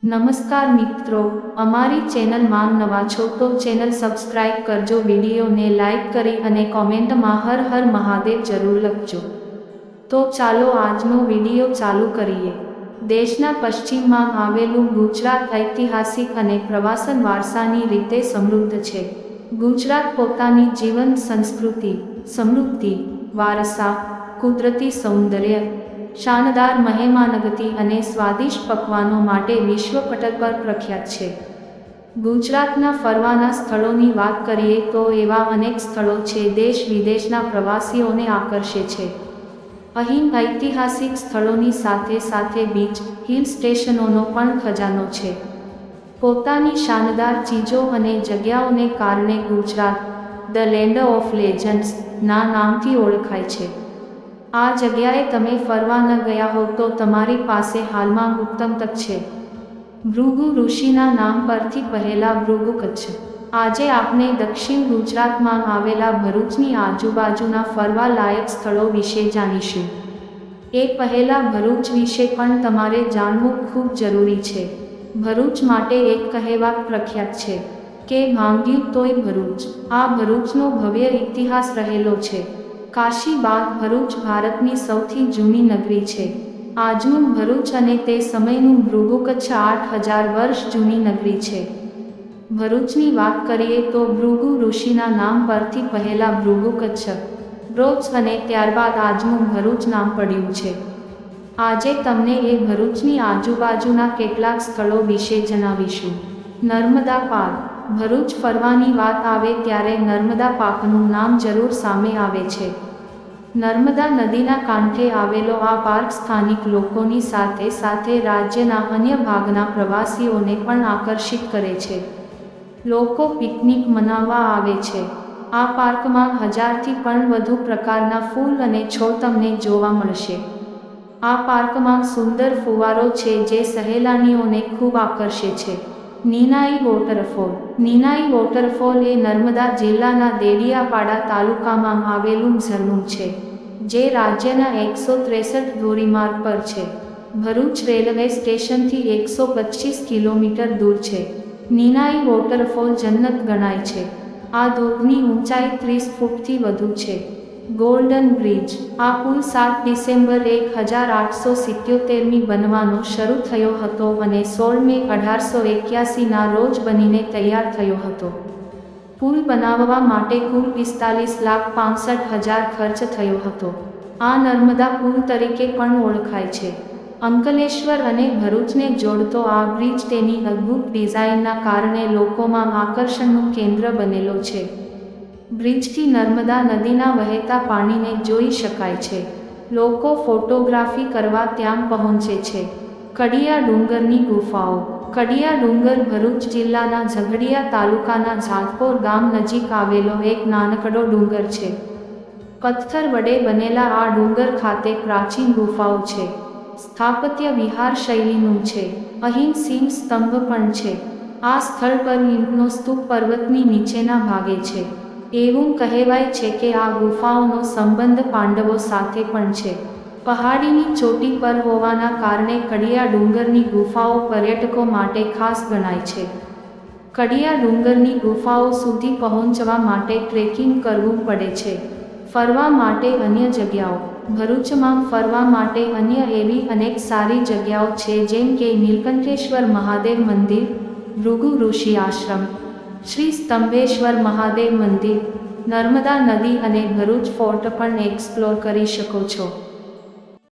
નમસ્કાર મિત્રો, અમારી ચેનલમાં નવા છો તો ચેનલ સબસ્ક્રાઇબ કરજો, વિડીયોને લાઇક કરી અને કોમેન્ટમાં હર હર મહાદેવ જરૂર લખજો। તો ચાલો આજનો વિડીયો ચાલુ કરીએ। દેશના પશ્ચિમમાં આવેલું ગુજરાત ઐતિહાસિક અને પ્રવાસન વારસાની રીતે સમૃદ્ધ છે। ગુજરાત પોતાની જીવંત સંસ્કૃતિ, સમૃદ્ધિ, વારસા, કુદરતી સૌંદર્ય, શાનદાર મહેમાનગતિ અને સ્વાદિષ્ટ પકવાનો માટે વિશ્વ પટલ પર પ્રખ્યાત છે। ગુજરાતના ફરવાના સ્થળોની વાત કરીએ તો એવા અનેક સ્થળો છે દેશ વિદેશના પ્રવાસીઓને આકર્ષે છે। અહીં ઐતિહાસિક સ્થળોની સાથે સાથે બીચ, હિલ સ્ટેશનોનો પણ ખજાનો છે। પોતાની શાનદાર ચીજો અને જગ્યાઓને કારણે ગુજરાત ધ લેન્ડ ઓફ લેજન્ડ્સ ના નામથી ઓળખાય છે। આ જગ્યાએ તમે ફરવા ન ગયા હો તો તમારી પાસે હાલમાં ઉત્તમ તક છે। ભૃગુ ઋષિના નામ પરથી પહેલા ભૃગુ કચ્છ। આજે આપણે દક્ષિણ ગુજરાતમાં આવેલા ભરૂચની આજુબાજુના ફરવા લાયક સ્થળો વિશે જાણીશું। એ પહેલા ભરૂચ વિશે પણ તમારે જાણવું ખૂબ જરૂરી છે। ભરૂચ માટે એક કહેવત પ્રખ્યાત છે કે ભાંગ્યું તોય ભરૂચ। આ ભરૂચનો ભવ્ય ઇતિહાસ રહેલો છે। કાશી બાદ ભરૂચ ભારતની સૌથી જૂની નગરી છે। આજનું ભરૂચ અને તે સમયનું ભૃગુ કચ્છ 8000 વર્ષ જૂની નગરી છે। ભરૂચની વાત કરીએ તો ભૃગુ ઋષિના નામ પરથી પહેલા ભૃગુ કચ્છ, બ્રોચ અને ત્યારબાદ આજનું ભરૂચ નામ પડ્યું છે। આજે તમને એ ભરૂચની આજુબાજુના કેટલાક સ્થળો વિશે જણાવીશું। નર્મદા પાર્ક। ભરૂચ ફરવાની વાત આવે ત્યારે નર્મદા પાર્કનું નામ જરૂર સામે આવે છે। નર્મદા નદીના કાંઠે આવેલો આ પાર્ક સ્થાનિક લોકોની સાથે સાથે રાજ્યના અન્ય ભાગના પ્રવાસીઓને પણ આકર્ષિત કરે છે। લોકો પિકનિક મનાવવા આવે છે। આ પાર્કમાં 1000થી પણ વધુ પ્રકારના ફૂલ અને છોડ તમને જોવા મળશે। આ પાર્કમાં સુંદર ફુવારો છે જે સહેલાણીઓને ખૂબ આકર્ષે છે। નીનાઈ વોટરફોલ। નીનાઈ વોટરફોલ એ નર્મદા જિલ્લાના દેડિયાપાડા તાલુકામાં આવેલું ઝરણું છે જે રાજ્યના 163 ધોરીમાર્ગ પર છે। ભરૂચ રેલવે સ્ટેશનથી 125 કિલોમીટર દૂર છે। નીનાઈ વોટરફોલ જન્નત ગણાય છે। આ ધોધની ઊંચાઈ 30 ફૂટથી વધુ છે। Golden bridge. આ પુલ 7 ડિસેમ્બર 1877 બનવાનો શરૂ થયો હતો અને 16 મે 1881ના રોજ બનીને તૈયાર થયો હતો। પુલ બનાવવા માટે કુલ 45,65,000 ખર્ચ થયો હતો। આ નર્મદા પુલ તરીકે પણ ઓળખાય છે। અંકલેશ્વર અને ભરૂચને જોડતો આ બ્રિજ તેની અદ્ભુત ડિઝાઇનના કારણે લોકોમાં આકર્ષણનું કેન્દ્ર બનેલો છે। બ્રિજથી નર્મદા નદીના વહેતા પાણીને જોઈ શકાય છે। લોકો ફોટોગ્રાફી કરવા ત્યાં પહોંચે છે। કડિયા ડુંગરની ગુફાઓ। કડિયા ડુંગર ભરૂચ જિલ્લાના ઝઘડિયા તાલુકાના ઝાલપોર ગામ નજીક આવેલો એક નાનકડો ડુંગર છે। પથ્થર વડે બનેલા આ ડુંગર ખાતે પ્રાચીન ગુફાઓ છે। સ્થાપત્ય વિહાર શૈલીનું છે। અહીં સિંહ સ્તંભ પણ છે। આ સ્થળ પર ઈંટનો સ્તૂપ પર્વતની નીચેના ભાગે છે। એવું કહેવાય છે કે આ ગુફાઓનો સંબંધ પાંડવો સાથે પણ છે। પહાડીની ચોટી પર હોવાના કારણે કડિયા ડુંગરની ગુફાઓ પર્યટકો માટે ખાસ ગણાય છે। કડિયા ડુંગરની ગુફાઓ સુધી પહોંચવા માટે ટ્રેકિંગ કરવું પડે છે। ફરવા માટે અન્ય જગ્યાઓ। ભરૂચમાં ફરવા માટે અન્ય એવી અનેક સારી જગ્યાઓ છે જેમ કે નીલકંઠેશ્વર મહાદેવ મંદિર, ભૃગુ ઋષિ આશ્રમ, શ્રી સ્તંભેશ્વર મહાદેવ મંદિર, નર્મદા નદી અને ભરૂચ ફોર્ટ પણ એક્સપ્લોર કરી શકો છો।